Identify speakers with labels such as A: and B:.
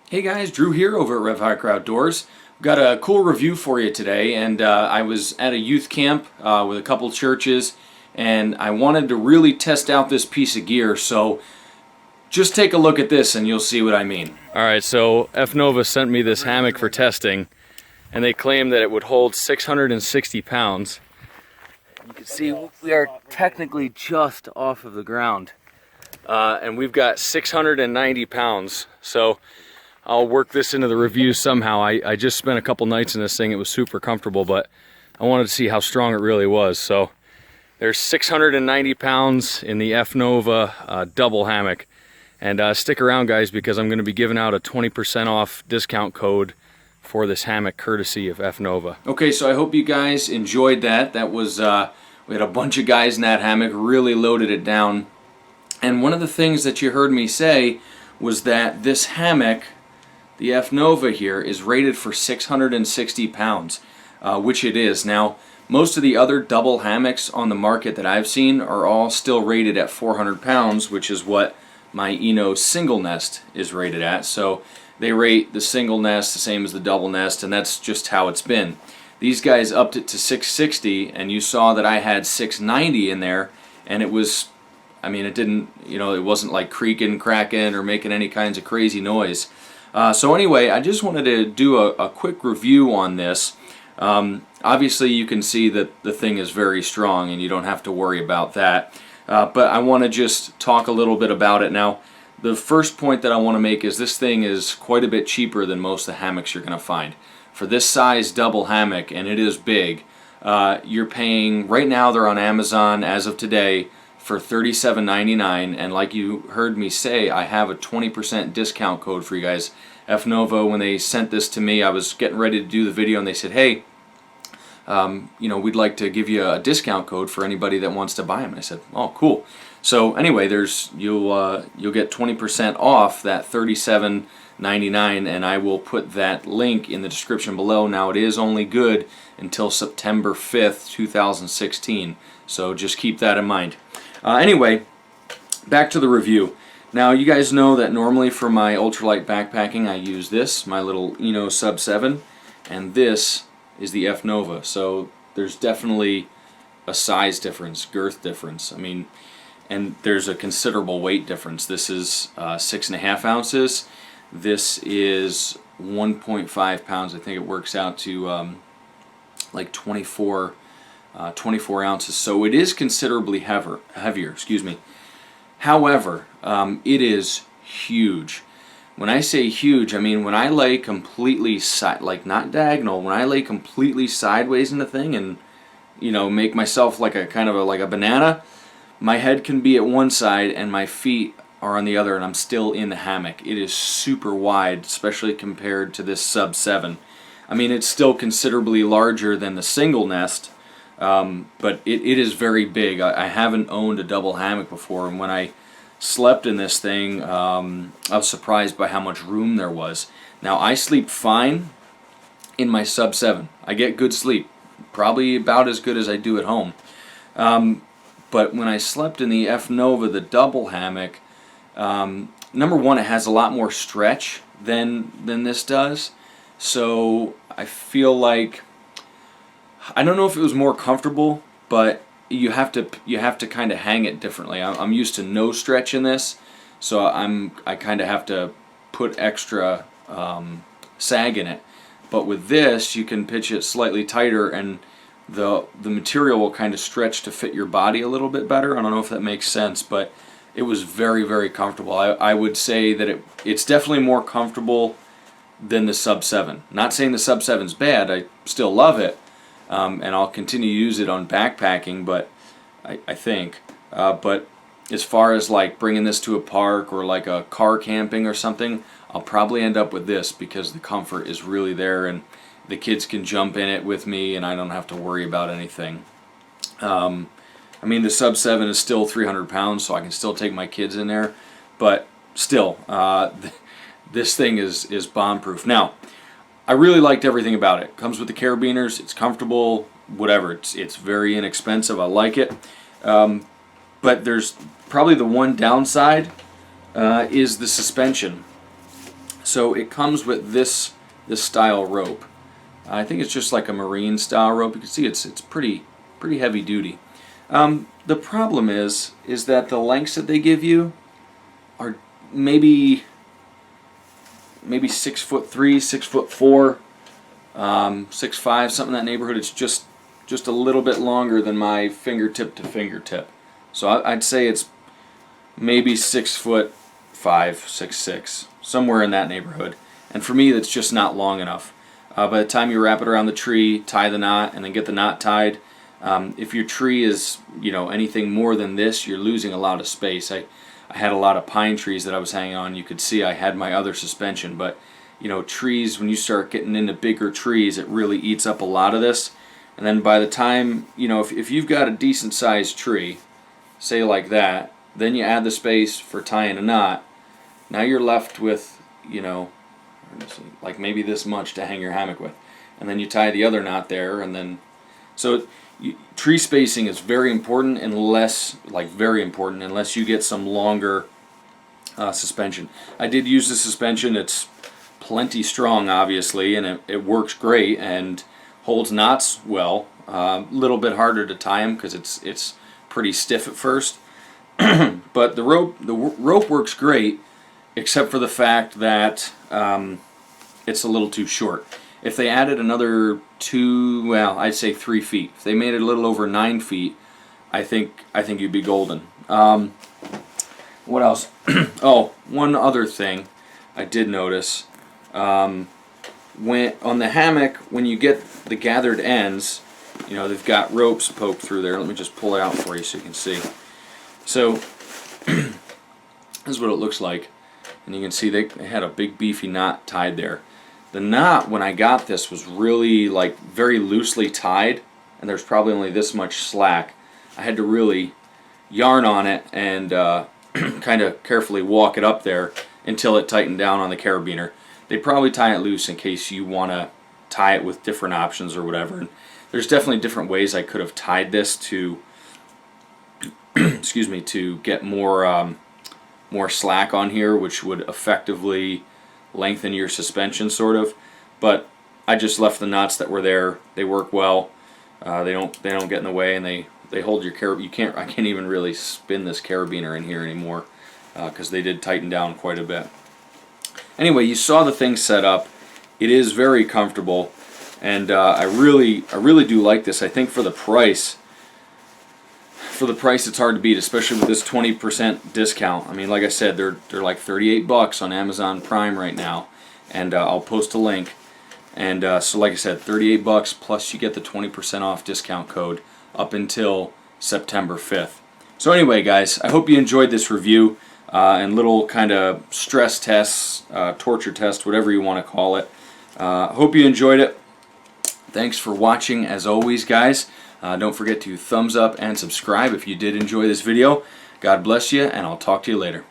A: Hey guys, Drew here over at RevHiker Outdoors. We've got a cool review for you today, and I was at a youth camp with a couple churches, and I wanted to really test out this piece of gear, so just take a look at this and you'll see what I mean. Alright, so Fnova sent me this hammock for testing, and they claim that it would hold 660 pounds. You can see we are technically just off of the ground, and we've got 690 pounds, so I'll work this into the review somehow. I just spent a couple nights in this thing. It was super comfortable, but I wanted to see how strong it really was. So there's 690 pounds in the Fnova double hammock. And stick around, guys, because I'm going to be giving out a 20% off discount code for this hammock courtesy of Fnova. Okay, so I hope you guys enjoyed that. That was, we had a bunch of guys in that hammock, really loaded it down. And one of the things that you heard me say was that this hammock, the Fnova here, is rated for 660 pounds, which it is. Now, most of the other double hammocks on the market that I've seen are all still rated at 400 pounds, which is what my Eno single nest is rated at. So they rate the single nest the same as the double nest, and that's just how it's been. These guys upped it to 660, and you saw that I had 690 in there, and it was, I mean, it didn't, it wasn't like creaking, cracking, or making any kinds of crazy noise. So anyway, I just wanted to do a quick review on this. Obviously you can see that the thing is very strong and you don't have to worry about that. But I want to just talk a little bit about it. Now, the first point that I want to make is this thing is quite a bit cheaper than most of the hammocks you're going to find. For this size double hammock, and it is big, you're paying, right now they're on Amazon as of today, for $37.99, and like you heard me say, I have a 20% discount code for you guys. Fnova, when they sent this to me, I was getting ready to do the video, and they said, hey, we'd like to give you a discount code for anybody that wants to buy them. And I said, oh, cool. So anyway, you'll get 20% off that $37.99, and I will put that link in the description below. Now, it is only good until September 5th, 2016, so just keep that in mind. Anyway, back to the review. Now, you guys know that normally for my ultralight backpacking I use this, my little Eno Sub 7, and this is the Fnova. So there's definitely a size difference, girth difference. I mean, and there's a considerable weight difference. This is 6.5 ounces. This is 1.5 pounds. I think it works out to like 24 ounces, so it is considerably heavier. Excuse me. However, it is huge. When I say huge, I mean when I lay completely like not diagonal, when I lay completely sideways in the thing and make myself like a kind of like a banana, my head can be at one side and my feet are on the other, and I'm still in the hammock. It is super wide, especially compared to this Sub 7. I mean, it's still considerably larger than the single nest. But it is very big. I haven't owned a double hammock before, and when I slept in this thing, I was surprised by how much room there was. Now, I sleep fine in my Sub 7. I get good sleep, probably about as good as I do at home. But when I slept in the Fnova, the double hammock, number one, it has a lot more stretch than this does. So I feel like, I don't know if it was more comfortable, but you have to kind of hang it differently. I'm used to no stretch in this, so I kind of have to put extra sag in it. But with this, you can pitch it slightly tighter, and the material will kind of stretch to fit your body a little bit better. I don't know if that makes sense, but it was very, very comfortable. I would say that it's definitely more comfortable than the Sub 7. Not saying the Sub 7's bad. I still love it. And I'll continue to use it on backpacking, but I think. But as far as like bringing this to a park or like a car camping or something, I'll probably end up with this because the comfort is really there, and the kids can jump in it with me, and I don't have to worry about anything. I mean, the Sub 7 is still 300 pounds, so I can still take my kids in there, but still, this thing is bomb-proof. Now, I really liked everything about it. Comes with the carabiners, it's comfortable, whatever. It's very inexpensive, I like it. But there's probably the one downside is the suspension. So it comes with this style rope. I think it's just like a marine style rope. You can see it's pretty heavy duty. The problem is that the lengths that they give you are maybe 6'3", 6'4", 6'5", something in that neighborhood. It's just a little bit longer than my fingertip to fingertip. So I'd say it's maybe 6'5", 6'6", somewhere in that neighborhood. And for me, that's just not long enough. By the time you wrap it around the tree, tie the knot, and then get the knot tied, if your tree is, anything more than this, you're losing a lot of space. I had a lot of pine trees that I was hanging on. You could see I had my other suspension, but trees, when you start getting into bigger trees, it really eats up a lot of this. And then by the time, if you've got a decent sized tree, say like that, then you add the space for tying a knot. Now you're left with, like maybe this much to hang your hammock with. And then you tie the other knot there, and then, so tree spacing is very important unless you get some longer suspension. I did use the suspension. It's plenty strong, obviously, and it works great and holds knots well. Little bit harder to tie them because it's pretty stiff at first. But the rope works great, except for the fact that it's a little too short. If they added another I'd say 3 feet. If they made it a little over 9 feet, I think you'd be golden. What else? Oh, one other thing I did notice. When on the hammock, when you get the gathered ends, they've got ropes poked through there. Let me just pull it out for you so you can see. So this is what it looks like, and you can see they had a big beefy knot tied there. The knot, when I got this, was really very loosely tied, and there's probably only this much slack. I had to really yarn on it and kind of carefully walk it up there until it tightened down on the carabiner. They probably tie it loose in case you want to tie it with different options or whatever. And there's definitely different ways I could have tied this to excuse me, to get more slack on here, which would effectively lengthen your suspension sort of. But I just left the knots that were there. They work well. They don't get in the way, and they hold your carabiner. I can't even really spin this carabiner in here anymore because they did tighten down quite a bit. Anyway, you saw the thing set up. It is very comfortable, and I really do like this. I think for the price, it's hard to beat, especially with this 20% discount. I mean, like I said, they're like $38 on Amazon Prime right now, and I'll post a link. And so, like I said, $38 plus you get the 20% off discount code up until September 5th. So anyway, guys, I hope you enjoyed this review and little kind of stress tests, torture test, whatever you want to call it. Hope you enjoyed it. Thanks for watching, as always, guys. Don't forget to thumbs up and subscribe if you did enjoy this video. God bless you, and I'll talk to you later.